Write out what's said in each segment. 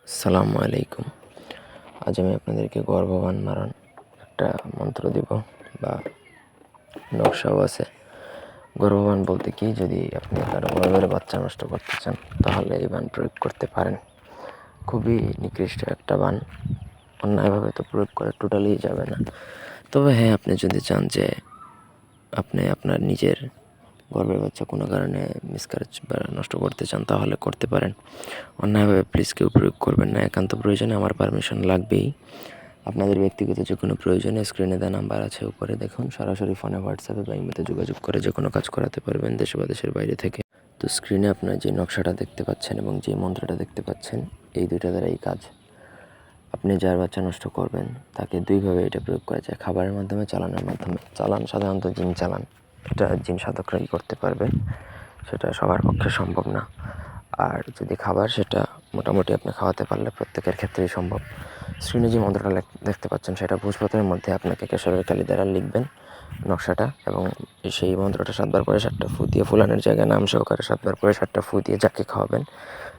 আসসালামু আলাইকুম। আজ আমি আপনাদেরকে গর্ভবান মারণ একটা মন্ত্র দিব বা নকশাও আছে। গর্ভবান বলতে কি, যদি আপনি কারো গর্ভের বাচ্চা নষ্ট করতে চান তাহলে এই বান প্রয়োগ করতে পারেন। খুবই নিকৃষ্ট একটা বান, অন্যায়ভাবে তো প্রয়োগ করা টোটালি যাবে না। তবে হ্যাঁ, আপনি যদি চান যে আপনি আপনার নিজের গর্ভের বাচ্চা কোনো কারণে মিসক্যারেজ বা নষ্ট করতে চান তাহলে করতে পারেন। অন্যায়ভাবে প্লিজ কেউ প্রয়োগ করবেন না। একান্ত প্রয়োজনে আমার পারমিশন লাগবেই। আপনাদের ব্যক্তিগত যে কোনো প্রয়োজনে স্ক্রিনে দেওয়া নাম্বার আছে, উপরে দেখুন। সরাসরি ফোনে, হোয়াটসঅ্যাপে বা ইমেতে যোগাযোগ করে যে কোনো কাজ করাতে পারবেন, দেশে বা দেশের বাইরে থেকে। তো স্ক্রিনে আপনার যে নকশাটা দেখতে পাচ্ছেন এবং যে মন্ত্রটা দেখতে পাচ্ছেন, এই দুইটা দ্বারা এই কাজ। আপনি যার বাচ্চা নষ্ট করবেন তাকে দুইভাবে এটা প্রয়োগ করা যায়: খাবারের মাধ্যমে, চালানের মাধ্যমে। চালান সাধারণত জিন চালান, এটা জিন সাধকরাই করতে পারবে, সেটা সবার পক্ষে সম্ভব না। আর যদি খাবার, সেটা মোটামুটি আপনি খাওয়াতে পারলে প্রত্যেকের ক্ষেত্রেই সম্ভব। স্ক্রিনে যে মন্ত্রটা দেখতে পাচ্ছেন সেটা ভোজপত্রের মধ্যে আপনাকে কেশরের কালি দ্বারা লিখবেন নকশাটা, এবং সেই মন্ত্রটা 7বার করে 7টা ফু দিয়ে, ফুলানের জায়গায় নাম সহকারে 7বার করে 7টা ফু দিয়ে যাকে খাওয়াবেন,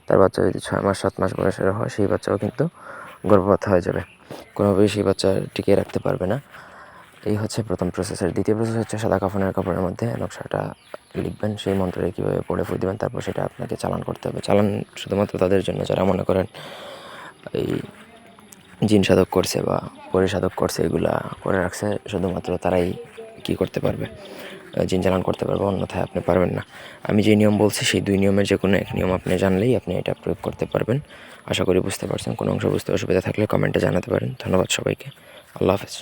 তার বাচ্চা যদি 6 মাস 7 মাস বয়সের হয়, সেই বাচ্চাও কিন্তু গর্ভপাত হয়ে যাবে। কোনোভাবেই সেই বাচ্চা টিকিয়ে রাখতে পারবে না। এই হচ্ছে প্রথম প্রসেসের। দ্বিতীয় প্রসেস হচ্ছে সাদা কাপড়ের মধ্যে নকশাটা লিখবেন, সেই মন্ত্রে কীভাবে পড়ে ফুঁ দেবেন, তারপর সেটা আপনাকে চালান করতে হবে। চালান শুধুমাত্র তাদের জন্য যারা মনে করেন এই জিন সাধক করছে বা পরিসাধক করছে, এগুলা করে রাখছে, শুধুমাত্র তারাই কি করতে পারবে, জিন চালান করতে পারবে, অন্যথায় আপনি পারবেন না। আমি যে নিয়ম বলছি সেই 2 নিয়মের যে কোনো এক নিয়ম আপনি জানলেই আপনি এটা প্রয়োগ করতে পারবেন। আশা করি বুঝতে পারছেন। কোনো অংশ বুঝতে অসুবিধা থাকলে কমেন্টে জানাতে পারেন। ধন্যবাদ সবাইকে। আল্লাহ হাফেজ।